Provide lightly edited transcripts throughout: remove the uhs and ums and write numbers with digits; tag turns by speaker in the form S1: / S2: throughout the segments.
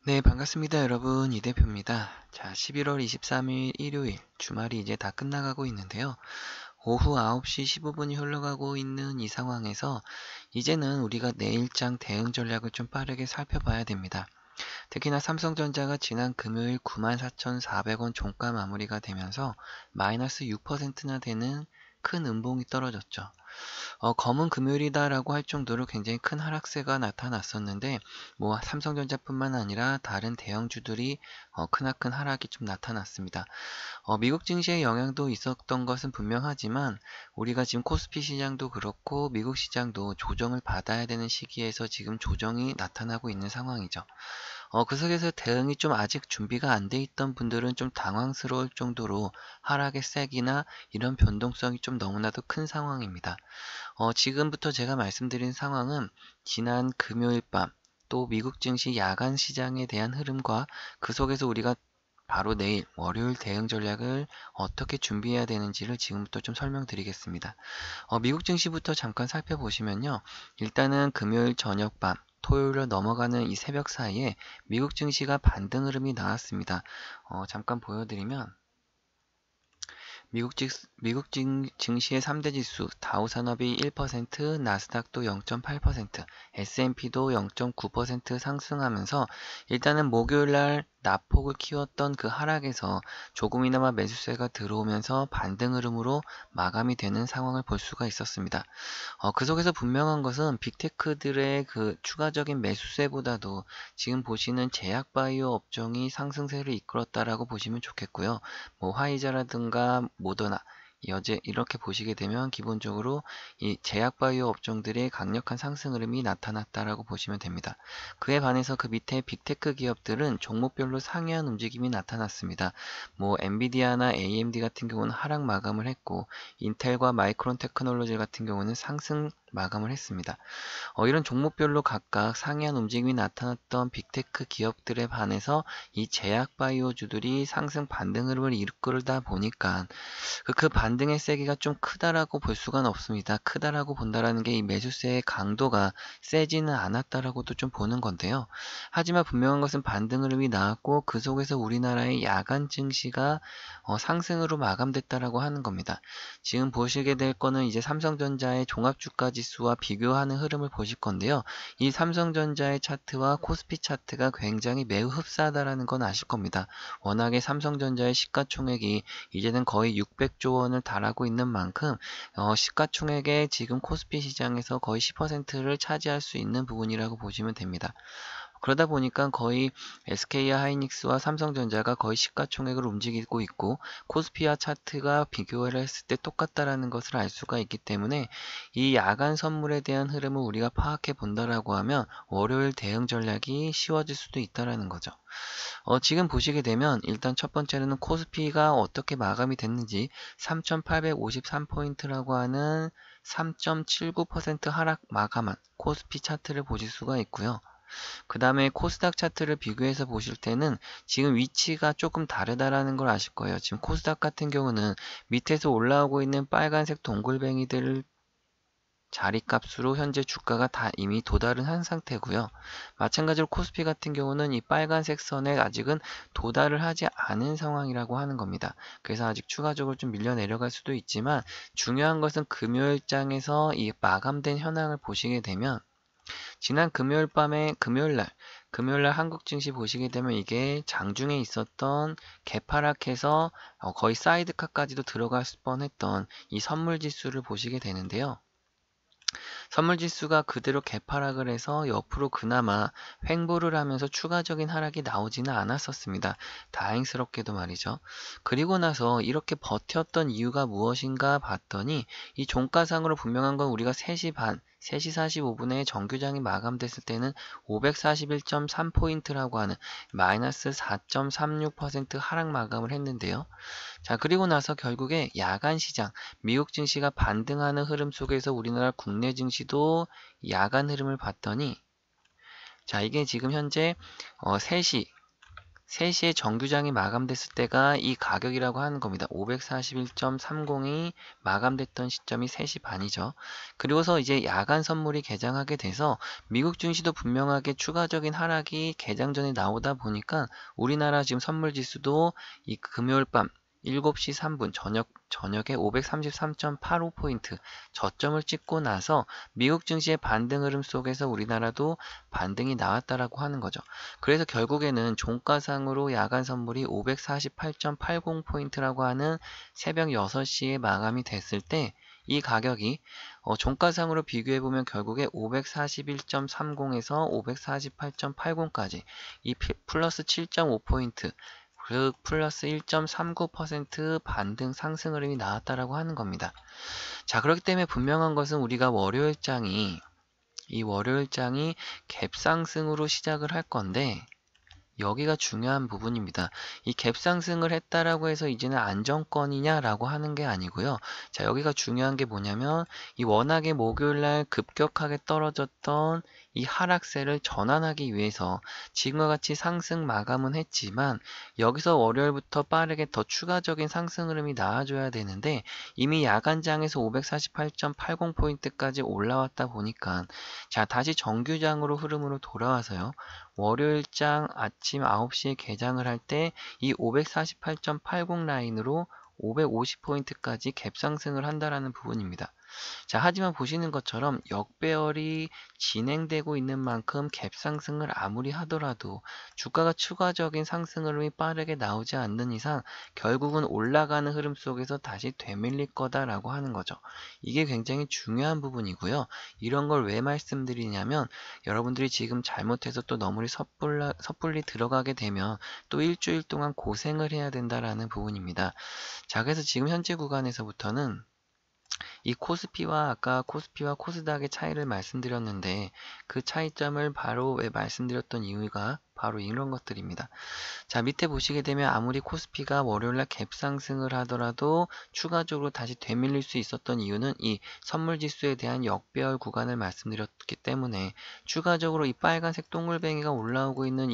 S1: 네, 반갑습니다, 여러분. 이 대표입니다. 자, 11월 23일 일요일, 주말이 이제 다 끝나가고 있는데요. 오후 9시 15분이 흘러가고 있는 이 상황에서 이제는 우리가 내일장 대응 전략을 좀 빠르게 살펴봐야 됩니다. 특히나 삼성전자가 지난 금요일 94,400원 종가 마무리가 되면서 마이너스 6%나 되는 큰 음봉이 떨어졌죠. 검은 금요일이다라고 할 정도로 굉장히 큰 하락세가 나타났었는데, 뭐 삼성전자뿐만 아니라 다른 대형주들이 크나큰 하락이 좀 나타났습니다. 미국 증시의 영향도 있었던 것은 분명하지만 우리가 지금 코스피 시장도 그렇고 미국 시장도 조정을 받아야 되는 시기에서 지금 조정이 나타나고 있는 상황이죠. 그 속에서 대응이 좀 아직 준비가 안 돼 있던 분들은 좀 당황스러울 정도로 하락의 세기나 이런 변동성이 좀 너무나도 큰 상황입니다. 지금부터 제가 말씀드린 상황은 지난 금요일 밤 또 미국 증시 야간 시장에 대한 흐름과 그 속에서 우리가 바로 내일 월요일 대응 전략을 어떻게 준비해야 되는지를 지금부터 좀 설명드리겠습니다. 미국 증시부터 잠깐 살펴보시면요. 일단은 금요일 저녁 밤 토요일로 넘어가는 이 새벽 사이에 미국 증시가 반등 흐름이 나왔습니다. 잠깐 보여드리면 미국 증시의 3대 지수, 다우산업이 1%, 나스닥도 0.8%, S&P도 0.9% 상승하면서 일단은 목요일날 낙폭을 키웠던 그 하락에서 조금이나마 매수세가 들어오면서 반등 흐름으로 마감이 되는 상황을 볼 수가 있었습니다. 그 속에서 분명한 것은 빅테크들의 그 추가적인 매수세보다도 지금 보시는 제약바이오 업종이 상승세를 이끌었다라고 보시면 좋겠고요. 뭐 화이자라든가 모더나, 여제 이렇게 보시게 되면 기본적으로 이 제약바이오 업종들의 강력한 상승 흐름이 나타났다라고 보시면 됩니다. 그에 반해서 그 밑에 빅테크 기업들은 종목별로 상이한 움직임이 나타났습니다. 뭐 엔비디아나 AMD 같은 경우는 하락 마감을 했고 인텔과 마이크론 테크놀로지 같은 경우는 상승 마감을 했습니다. 이런 종목별로 각각 상이한 움직임이 나타났던 빅테크 기업들에 반해서 이 제약 바이오주들이 상승 반등 흐름을 이끌다 보니까 그 반등의 세기가 좀 크다라고 볼 수가 없습니다. 크다라고 본다라는 게 이 매수세의 강도가 세지는 않았다라고도 좀 보는 건데요. 하지만 분명한 것은 반등 흐름이 나왔고 그 속에서 우리나라의 야간 증시가 상승으로 마감됐다라고 하는 겁니다. 지금 보시게 될 거는 이제 삼성전자의 종합주가 지수와 비교하는 흐름을 보실 건데요. 이 삼성전자의 차트와 코스피 차트가 굉장히 매우 흡사하다라는 건 아실 겁니다. 워낙에 삼성전자의 시가총액이 이제는 거의 600조 원을 달하고 있는 만큼 시가총액의 지금 코스피 시장에서 거의 10%를 차지할 수 있는 부분이라고 보시면 됩니다. 그러다 보니까 거의 SK와 하이닉스와 삼성전자가 거의 시가총액을 움직이고 있고 코스피와 차트가 비교를 했을 때 똑같다라는 것을 알 수가 있기 때문에 이 야간 선물에 대한 흐름을 우리가 파악해 본다라고 하면 월요일 대응 전략이 쉬워질 수도 있다라는 거죠. 지금 보시게 되면 일단 첫 번째로는 코스피가 어떻게 마감이 됐는지 3,853포인트라고 하는 3.79% 하락 마감한 코스피 차트를 보실 수가 있고요. 그 다음에 코스닥 차트를 비교해서 보실 때는 지금 위치가 조금 다르다라는 걸 아실 거예요. 지금 코스닥 같은 경우는 밑에서 올라오고 있는 빨간색 동글뱅이들 자리값으로 현재 주가가 다 이미 도달은 한 상태고요. 마찬가지로 코스피 같은 경우는 이 빨간색 선에 아직은 도달을 하지 않은 상황이라고 하는 겁니다. 그래서 아직 추가적으로 좀 밀려 내려갈 수도 있지만 중요한 것은 금요일장에서 이 마감된 현황을 보시게 되면 지난 금요일 밤에 금요일날 한국 증시 보시게 되면 이게 장중에 있었던 개파락해서 거의 사이드카까지도 들어갈 뻔했던 이 선물 지수를 보시게 되는데요. 선물 지수가 그대로 개파락을 해서 옆으로 그나마 횡보를 하면서 추가적인 하락이 나오지는 않았었습니다. 다행스럽게도 말이죠. 그리고 나서 이렇게 버텼던 이유가 무엇인가 봤더니 이 종가상으로 분명한 건 우리가 3시 반, 3시 45분에 정규장이 마감됐을 때는 541.3포인트라고 하는 마이너스 4.36% 하락 마감을 했는데요. 자, 그리고 나서 결국에 야간 시장, 미국 증시가 반등하는 흐름 속에서 우리나라 국내 증시도 야간 흐름을 봤더니 자, 이게 지금 현재 3시 3시에 정규장이 마감됐을 때가 이 가격이라고 하는 겁니다. 541.30이 마감됐던 시점이 3시 반이죠. 그리고서 이제 야간 선물이 개장하게 돼서 미국 증시도 분명하게 추가적인 하락이 개장 전에 나오다 보니까 우리나라 지금 선물 지수도 이 금요일 밤 7시 3분 저녁에 533.85포인트 저점을 찍고 나서 미국 증시의 반등 흐름 속에서 우리나라도 반등이 나왔다라고 하는 거죠. 그래서 결국에는 종가상으로 야간 선물이 548.80포인트라고 하는 새벽 6시에 마감이 됐을 때 이 가격이 종가상으로 비교해보면 결국에 541.30에서 548.80까지 이 플러스 7.5포인트 그 플러스 1.39% 반등 상승 흐름이 나왔다라고 하는 겁니다. 자, 그렇기 때문에 분명한 것은 우리가 월요일장이 갭상승으로 시작을 할 건데 여기가 중요한 부분입니다. 이 갭상승을 했다라고 해서 이제는 안정권이냐라고 하는 게 아니고요. 자, 여기가 중요한 게 뭐냐면 이 워낙에 목요일날 급격하게 떨어졌던 이 하락세를 전환하기 위해서 지금과 같이 상승 마감은 했지만 여기서 월요일부터 빠르게 더 추가적인 상승 흐름이 나와줘야 되는데 이미 야간장에서 548.80포인트까지 올라왔다 보니까 자, 다시 정규장으로 흐름으로 돌아와서요. 월요일장 아침 9시에 개장을 할 때 이 548.80 라인으로 550포인트까지 갭상승을 한다라는 부분입니다. 자, 하지만 보시는 것처럼 역배열이 진행되고 있는 만큼 갭상승을 아무리 하더라도 주가가 추가적인 상승 흐름이 빠르게 나오지 않는 이상 결국은 올라가는 흐름 속에서 다시 되밀릴 거다라고 하는 거죠. 이게 굉장히 중요한 부분이고요. 이런 걸 왜 말씀드리냐면 여러분들이 지금 잘못해서 또 너무 섣불리 들어가게 되면 또 일주일 동안 고생을 해야 된다라는 부분입니다. 자, 그래서 지금 현재 구간에서부터는 이 아까 코스피와 코스닥의 차이를 말씀드렸는데 그 차이점을 바로 왜 말씀드렸던 이유가 바로 이런 것들입니다. 자, 밑에 보시게 되면 아무리 코스피가 월요일날 갭상승을 하더라도 추가적으로 다시 되밀릴 수 있었던 이유는 이 선물지수에 대한 역배열 구간을 말씀드렸기 때문에 추가적으로 이 빨간색 동글뱅이가 올라오고 있는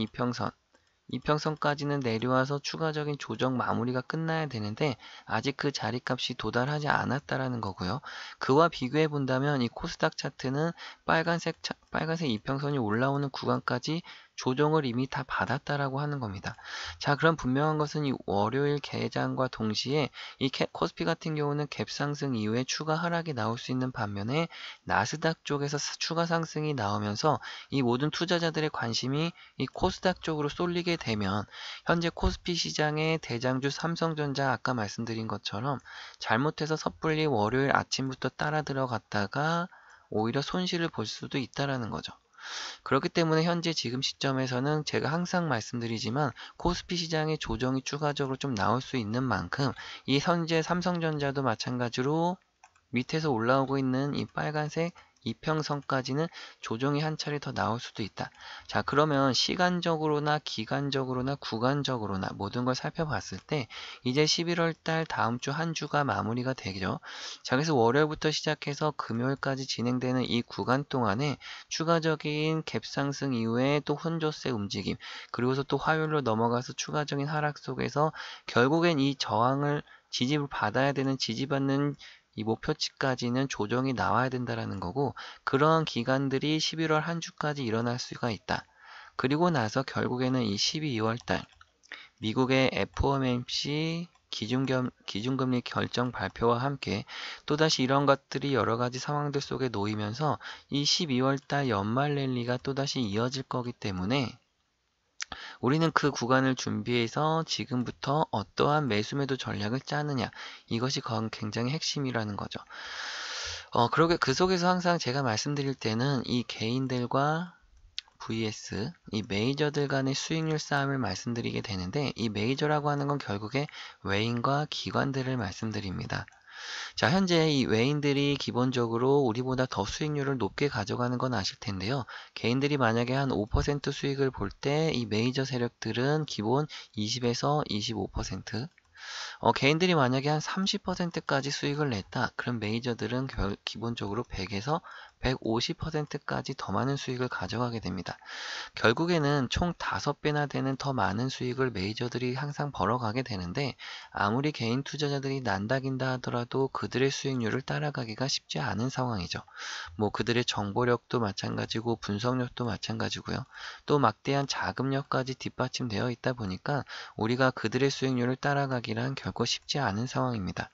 S1: 이평선까지는 내려와서 추가적인 조정 마무리가 끝나야 되는데 아직 그 자리값이 도달하지 않았다라는 거고요. 그와 비교해 본다면 이 코스닥 차트는 빨간색 이평선이 올라오는 구간까지 조정을 이미 다 받았다라고 하는 겁니다. 자, 그럼 분명한 것은 이 월요일 개장과 동시에 이 코스피 같은 경우는 갭상승 이후에 추가 하락이 나올 수 있는 반면에 나스닥 쪽에서 추가 상승이 나오면서 이 모든 투자자들의 관심이 이 코스닥 쪽으로 쏠리게 되면 현재 코스피 시장의 대장주 삼성전자 아까 말씀드린 것처럼 잘못해서 섣불리 월요일 아침부터 따라 들어갔다가 오히려 손실을 볼 수도 있다라는 거죠. 그렇기 때문에 현재 지금 시점에서는 제가 항상 말씀드리지만 코스피 시장의 조정이 추가적으로 좀 나올 수 있는 만큼 이 현재 삼성전자도 마찬가지로 밑에서 올라오고 있는 이 빨간색 이평선까지는 조정이 한 차례 더 나올 수도 있다. 자, 그러면 시간적으로나 기간적으로나 구간적으로나 모든 걸 살펴봤을 때 이제 11월 달 다음 주 한 주가 마무리가 되죠. 자, 그래서 월요일부터 시작해서 금요일까지 진행되는 이 구간 동안에 추가적인 갭상승 이후에 또 혼조세 움직임 그리고서 또 화요일로 넘어가서 추가적인 하락 속에서 결국엔 이 저항을 지지를 받아야 되는 지지받는 이 목표치까지는 조정이 나와야 된다라는 거고 그러한 기간들이 11월 한 주까지 일어날 수가 있다. 그리고 나서 결국에는 이 12월 달 미국의 FOMC 기준금리 결정 발표와 함께 또다시 이런 것들이 여러 가지 상황들 속에 놓이면서 이 12월 달 연말 랠리가 또다시 이어질 거기 때문에 우리는 그 구간을 준비해서 지금부터 어떠한 매수매도 전략을 짜느냐 이것이 굉장히 핵심이라는 거죠. 그러게 그 속에서 항상 제가 말씀드릴 때는 이 개인들과 vs 이 메이저들 간의 수익률 싸움을 말씀드리게 되는데 이 메이저라고 하는 건 결국에 외인과 기관들을 말씀드립니다. 자, 현재 이 외인들이 기본적으로 우리보다 더 수익률을 높게 가져가는 건 아실 텐데요. 개인들이 만약에 한 5% 수익을 볼 때 이 메이저 세력들은 기본 20에서 25%, 개인들이 만약에 한 30%까지 수익을 냈다. 그럼 메이저들은 기본적으로 100에서 150%까지 더 많은 수익을 가져가게 됩니다. 결국에는 총 5배나 되는 더 많은 수익을 메이저들이 항상 벌어가게 되는데, 아무리 개인 투자자들이 난다긴다 하더라도 그들의 수익률을 따라가기가 쉽지 않은 상황이죠. 뭐 그들의 정보력도 마찬가지고 분석력도 마찬가지고요. 또 막대한 자금력까지 뒷받침되어 있다 보니까 우리가 그들의 수익률을 따라가기란 결코 쉽지 않은 상황입니다.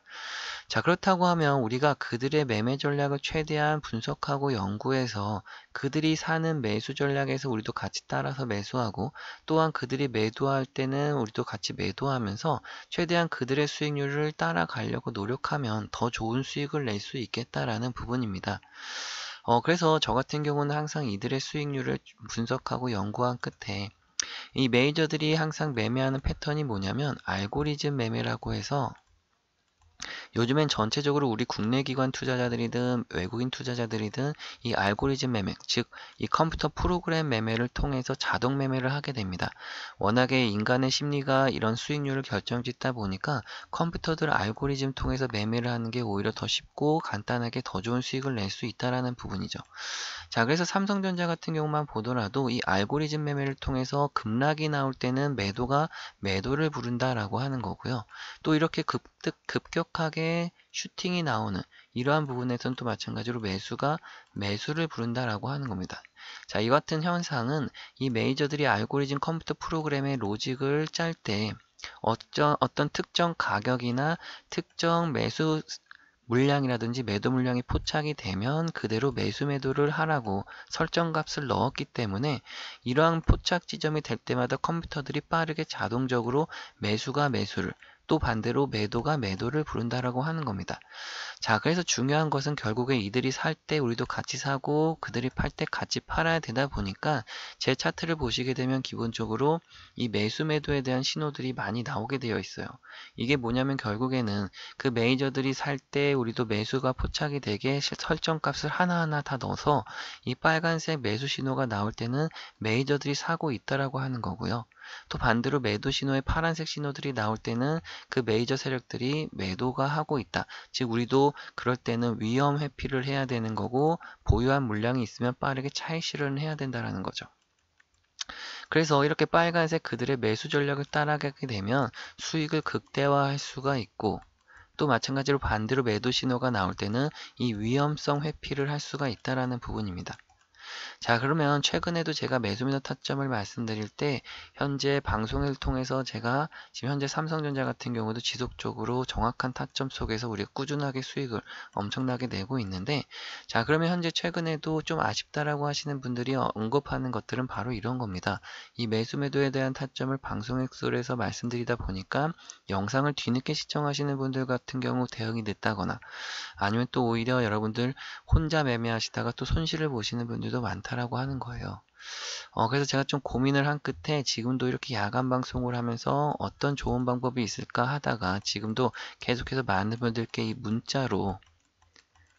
S1: 자, 그렇다고 하면 우리가 그들의 매매 전략을 최대한 분석하고 연구해서 그들이 사는 매수 전략에서 우리도 같이 따라서 매수하고, 또한 그들이 매도할 때는 우리도 같이 매도하면서 최대한 그들의 수익률을 따라가려고 노력하면 더 좋은 수익을 낼 수 있겠다라는 부분입니다. 그래서 저 같은 경우는 항상 이들의 수익률을 분석하고 연구한 끝에 이 메이저들이 항상 매매하는 패턴이 뭐냐면 알고리즘 매매라고 해서, 요즘엔 전체적으로 우리 국내 기관 투자자들이든 외국인 투자자들이든 이 알고리즘 매매, 즉 이 컴퓨터 프로그램 매매를 통해서 자동 매매를 하게 됩니다. 워낙에 인간의 심리가 이런 수익률을 결정짓다 보니까 컴퓨터들 알고리즘 통해서 매매를 하는 게 오히려 더 쉽고 간단하게 더 좋은 수익을 낼 수 있다라는 부분이죠. 자, 그래서 삼성전자 같은 경우만 보더라도 이 알고리즘 매매를 통해서 급락이 나올 때는 매도가 매도를 부른다라고 하는 거고요. 또 이렇게 급격하게 슈팅이 나오는 이러한 부분에서는 또 마찬가지로 매수가 매수를 부른다라고 하는 겁니다. 자, 이 같은 현상은 이 메이저들이 알고리즘 컴퓨터 프로그램의 로직을 짤 때 어떤 특정 가격이나 특정 매수 물량이라든지 매도 물량이 포착이 되면 그대로 매수 매도를 하라고 설정값을 넣었기 때문에, 이러한 포착 지점이 될 때마다 컴퓨터들이 빠르게 자동적으로 매수가 매수를, 또 반대로 매도가 매도를 부른다라고 하는 겁니다. 자, 그래서 중요한 것은 결국에 이들이 살 때 우리도 같이 사고 그들이 팔 때 같이 팔아야 되다 보니까, 제 차트를 보시게 되면 기본적으로 이 매수 매도에 대한 신호들이 많이 나오게 되어 있어요. 이게 뭐냐면 결국에는 그 메이저들이 살 때 우리도 매수가 포착이 되게 설정값을 하나하나 다 넣어서 이 빨간색 매수 신호가 나올 때는 메이저들이 사고 있다라고 하는 거고요. 또 반대로 매도 신호의 파란색 신호들이 나올 때는 그 메이저 세력들이 매도가 하고 있다. 즉 우리도 그럴 때는 위험 회피를 해야 되는 거고, 보유한 물량이 있으면 빠르게 차익 실현을 해야 된다는 거죠. 그래서 이렇게 빨간색 그들의 매수 전략을 따라가게 되면 수익을 극대화할 수가 있고, 또 마찬가지로 반대로 매도 신호가 나올 때는 이 위험성 회피를 할 수가 있다는 부분입니다. 자, 그러면 최근에도 제가 매수매도 타점을 말씀드릴 때 현재 방송을 통해서 제가 지금 현재 삼성전자 같은 경우도 지속적으로 정확한 타점 속에서 우리가 꾸준하게 수익을 엄청나게 내고 있는데, 자, 그러면 현재 최근에도 좀 아쉽다라고 하시는 분들이 언급하는 것들은 바로 이런 겁니다. 이 매수매도에 대한 타점을 방송에 서 말씀드리다 보니까 영상을 뒤늦게 시청하시는 분들 같은 경우 대응이 늦다거나, 아니면 또 오히려 여러분들 혼자 매매하시다가 또 손실을 보시는 분들도 많다라고 하는 거예요. 그래서 제가 좀 고민을 한 끝에 지금도 이렇게 야간 방송을 하면서 어떤 좋은 방법이 있을까 하다가 지금도 계속해서 많은 분들께 이 문자로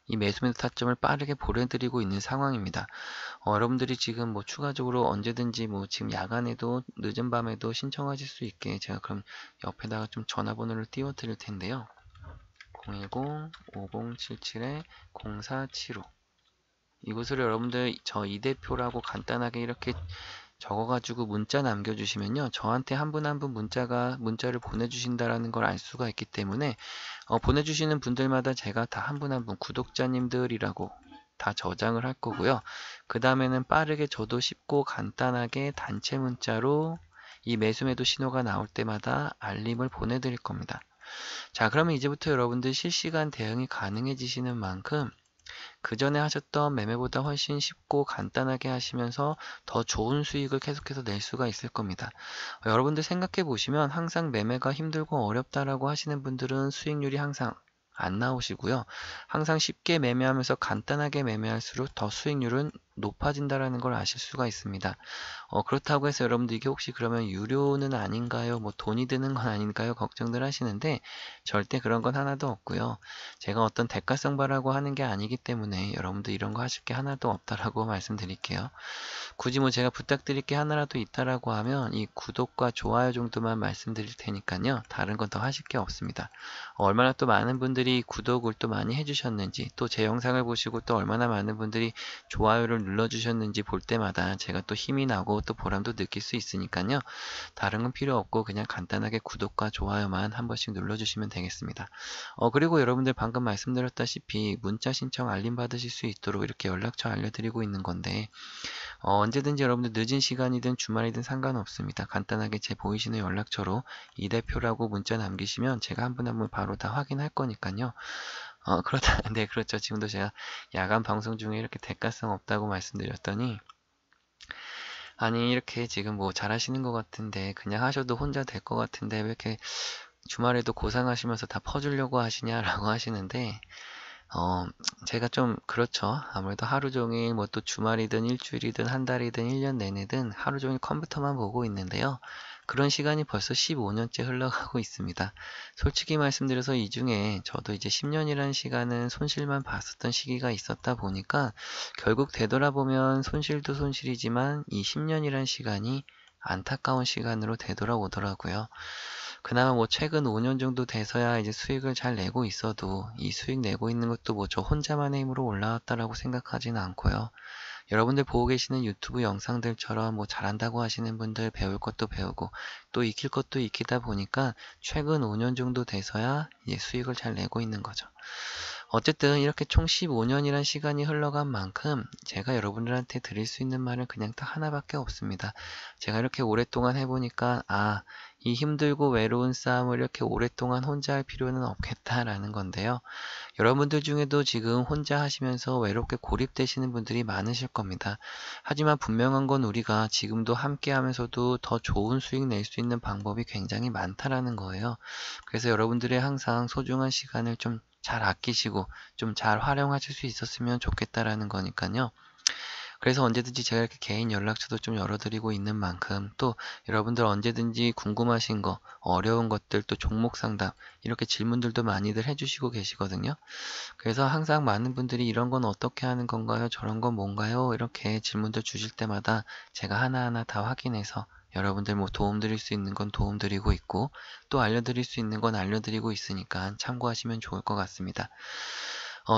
S1: 이 매수매도 타점을 빠르게 보내드리고 있는 상황입니다. 여러분들이 지금 뭐 추가적으로 언제든지 뭐 지금 야간에도 늦은 밤에도 신청하실 수 있게 제가 그럼 옆에다가 좀 전화번호를 띄워 드릴 텐데요. 010-5077-0475 이곳으로 여러분들 저 이 대표라고 간단하게 이렇게 적어가지고 문자 남겨주시면요, 저한테 한 분 한 분 문자를 보내주신다라는 걸 알 수가 있기 때문에 보내주시는 분들마다 제가 다 한 분 한 분 구독자님들이라고 다 저장을 할 거고요. 그 다음에는 빠르게 저도 쉽고 간단하게 단체 문자로 이 매수매도 신호가 나올 때마다 알림을 보내드릴 겁니다. 자, 그러면 이제부터 여러분들 실시간 대응이 가능해지시는 만큼 그 전에 하셨던 매매보다 훨씬 쉽고 간단하게 하시면서 더 좋은 수익을 계속해서 낼 수가 있을 겁니다. 여러분들 생각해 보시면 항상 매매가 힘들고 어렵다라고 하시는 분들은 수익률이 항상 안 나오시고요. 항상 쉽게 매매하면서 간단하게 매매할수록 더 수익률은 높아진다라는 걸 아실 수가 있습니다. 그렇다고 해서 여러분들 이게 혹시 그러면 유료는 아닌가요? 뭐 돈이 드는 건 아닌가요? 걱정들 하시는데 절대 그런 건 하나도 없고요. 제가 어떤 대가성바라고 하는 게 아니기 때문에 여러분들 이런 거 하실 게 하나도 없다라고 말씀드릴게요. 굳이 뭐 제가 부탁드릴 게 하나라도 있다라고 하면 이 구독과 좋아요 정도만 말씀드릴 테니까요. 다른 건 더 하실 게 없습니다. 얼마나 또 많은 분들이 여러분들이 구독을 또 많이 해주셨는지, 또 제 영상을 보시고 또 얼마나 많은 분들이 좋아요를 눌러주셨는지 볼 때마다 제가 또 힘이 나고 또 보람도 느낄 수 있으니까요. 다른 건 필요 없고 그냥 간단하게 구독과 좋아요만 한 번씩 눌러주시면 되겠습니다. 그리고 여러분들 방금 말씀드렸다시피 문자 신청 알림 받으실 수 있도록 이렇게 연락처 알려드리고 있는 건데, 언제든지 여러분들 늦은 시간이든 주말이든 상관없습니다. 간단하게 제 보이시는 연락처로 이 대표라고 문자 남기시면 제가 한 분 한 분 바로 다 확인할 거니까요. 네, 그렇죠. 지금도 제가 야간 방송 중에 이렇게 대가성 없다고 말씀드렸더니, 아니, 이렇게 지금 뭐 잘하시는 것 같은데, 그냥 하셔도 혼자 될 것 같은데, 왜 이렇게 주말에도 고상하시면서 다 퍼주려고 하시냐라고 하시는데, 제가 좀 그렇죠. 아무래도 하루 종일 뭐 또 주말이든 일주일이든 한 달이든 1년 내내든 하루 종일 컴퓨터만 보고 있는데요. 그런 시간이 벌써 15년째 흘러가고 있습니다. 솔직히 말씀드려서 이 중에 저도 이제 10년이라는 시간은 손실만 봤었던 시기가 있었다 보니까 결국 되돌아보면 손실도 손실이지만 이 10년이라는 시간이 안타까운 시간으로 되돌아오더라고요. 그나마 뭐 최근 5년 정도 돼서야 이제 수익을 잘 내고 있어도 이 수익 내고 있는 것도 뭐 저 혼자만의 힘으로 올라왔다라고 생각하지는 않고요. 여러분들 보고 계시는 유튜브 영상들처럼 뭐 잘한다고 하시는 분들 배울 것도 배우고 또 익힐 것도 익히다 보니까 최근 5년 정도 돼서야 이제 수익을 잘 내고 있는 거죠. 어쨌든 이렇게 총 15년이란 시간이 흘러간 만큼 제가 여러분들한테 드릴 수 있는 말은 그냥 딱 하나밖에 없습니다. 제가 이렇게 오랫동안 해보니까 이 힘들고 외로운 싸움을 이렇게 오랫동안 혼자 할 필요는 없겠다라는 건데요. 여러분들 중에도 지금 혼자 하시면서 외롭게 고립되시는 분들이 많으실 겁니다. 하지만 분명한 건 우리가 지금도 함께 하면서도 더 좋은 수익 낼 수 있는 방법이 굉장히 많다라는 거예요. 그래서 여러분들의 항상 소중한 시간을 좀 잘 아끼시고 좀 잘 활용하실 수 있었으면 좋겠다라는 거니까요. 그래서 언제든지 제가 이렇게 개인 연락처도 좀 열어드리고 있는 만큼 또 여러분들 언제든지 궁금하신 거, 어려운 것들, 또 종목 상담 이렇게 질문들도 많이들 해주시고 계시거든요. 그래서 항상 많은 분들이 이런 건 어떻게 하는 건가요? 저런 건 뭔가요? 이렇게 질문들 주실 때마다 제가 하나하나 다 확인해서 여러분들 뭐 도움드릴 수 있는 건 도움드리고 있고 또 알려드릴 수 있는 건 알려드리고 있으니까 참고하시면 좋을 것 같습니다.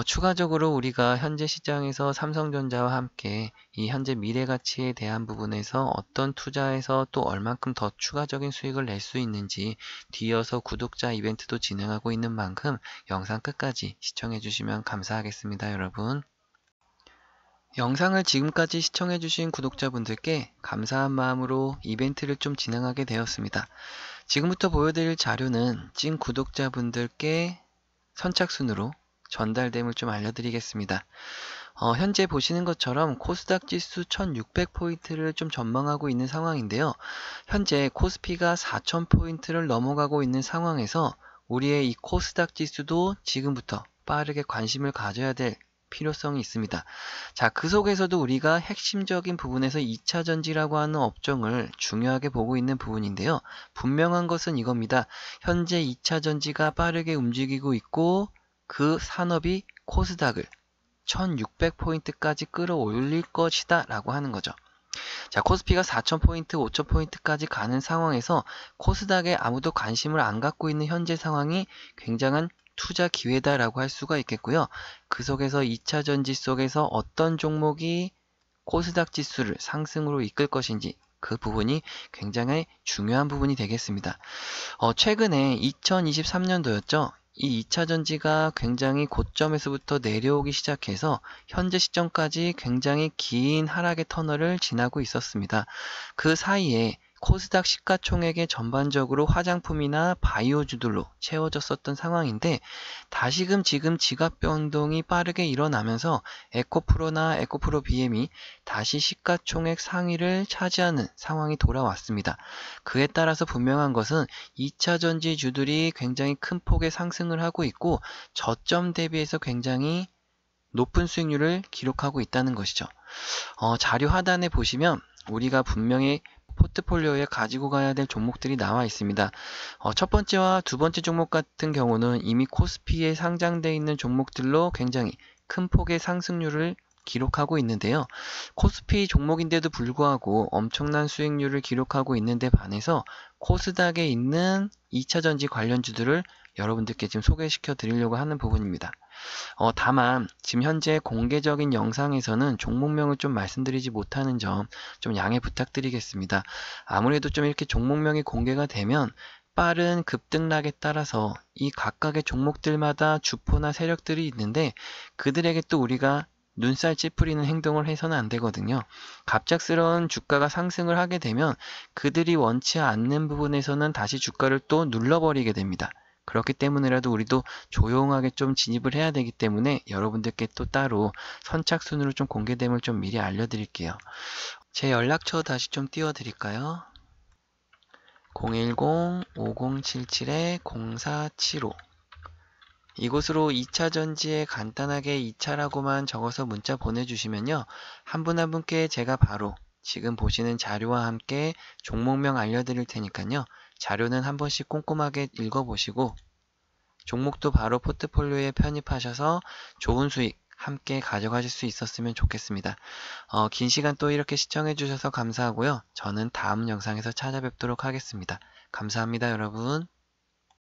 S1: 추가적으로 우리가 현재 시장에서 삼성전자와 함께 이 현재 미래가치에 대한 부분에서 어떤 투자에서 또 얼만큼 더 추가적인 수익을 낼 수 있는지 뒤이어서 구독자 이벤트도 진행하고 있는 만큼 영상 끝까지 시청해 주시면 감사하겠습니다, 여러분. 영상을 지금까지 시청해 주신 구독자분들께 감사한 마음으로 이벤트를 좀 진행하게 되었습니다. 지금부터 보여드릴 자료는 찐 구독자분들께 선착순으로 전달됨을 좀 알려드리겠습니다. 현재 보시는 것처럼 코스닥 지수 1600포인트를 좀 전망하고 있는 상황인데요. 현재 코스피가 4000포인트를 넘어가고 있는 상황에서 우리의 이 코스닥 지수도 지금부터 빠르게 관심을 가져야 될 필요성이 있습니다. 자, 그 속에서도 우리가 핵심적인 부분에서 2차전지라고 하는 업종을 중요하게 보고 있는 부분인데요. 분명한 것은 이겁니다. 현재 2차전지가 빠르게 움직이고 있고 그 산업이 코스닥을 1600포인트까지 끌어올릴 것이다 라고 하는 거죠. 자, 코스피가 4000포인트, 5000포인트까지 가는 상황에서 코스닥에 아무도 관심을 안 갖고 있는 현재 상황이 굉장한 투자 기회다라고 할 수가 있겠고요. 그 속에서 2차전지 속에서 어떤 종목이 코스닥 지수를 상승으로 이끌 것인지 그 부분이 굉장히 중요한 부분이 되겠습니다. 최근에 2023년도였죠. 이 2차전지가 굉장히 고점에서부터 내려오기 시작해서 현재 시점까지 굉장히 긴 하락의 터널을 지나고 있었습니다. 그 사이에 코스닥 시가총액의 전반적으로 화장품이나 바이오주들로 채워졌었던 상황인데 다시금 지금 지갑 변동이 빠르게 일어나면서 에코프로나 에코프로 BM이 다시 시가총액 상위를 차지하는 상황이 돌아왔습니다. 그에 따라서 분명한 것은 2차전지주들이 굉장히 큰 폭의 상승을 하고 있고 저점 대비해서 굉장히 높은 수익률을 기록하고 있다는 것이죠. 자료 하단에 보시면 우리가 분명히 포트폴리오에 가지고 가야 될 종목들이 나와 있습니다. 첫 번째와 두 번째 종목 같은 경우는 이미 코스피에 상장되어 있는 종목들로 굉장히 큰 폭의 상승률을 기록하고 있는데요. 코스피 종목인데도 불구하고 엄청난 수익률을 기록하고 있는데 반해서 코스닥에 있는 2차전지 관련주들을 여러분들께 지금 소개시켜 드리려고 하는 부분입니다. 다만 지금 현재 공개적인 영상에서는 종목명을 좀 말씀드리지 못하는 점 좀 양해 부탁드리겠습니다. 아무래도 좀 이렇게 종목명이 공개가 되면 빠른 급등락에 따라서 이 각각의 종목들마다 주포나 세력들이 있는데 그들에게 또 우리가 눈살 찌푸리는 행동을 해서는 안 되거든요. 갑작스러운 주가가 상승을 하게 되면 그들이 원치 않는 부분에서는 다시 주가를 또 눌러버리게 됩니다. 그렇기 때문에라도 우리도 조용하게 좀 진입을 해야 되기 때문에 여러분들께 또 따로 선착순으로 좀 공개됨을 좀 미리 알려드릴게요. 제 연락처 다시 좀 띄워드릴까요? 010-5077-0475 이곳으로 2차 전지에 간단하게 2차라고만 적어서 문자 보내주시면요. 한 분 한 분께 제가 바로 지금 보시는 자료와 함께 종목명 알려드릴 테니까요. 자료는 한 번씩 꼼꼼하게 읽어보시고 종목도 바로 포트폴리오에 편입하셔서 좋은 수익 함께 가져가실 수 있었으면 좋겠습니다. 긴 시간 또 이렇게 시청해주셔서 감사하고요. 저는 다음 영상에서 찾아뵙도록 하겠습니다. 감사합니다, 여러분.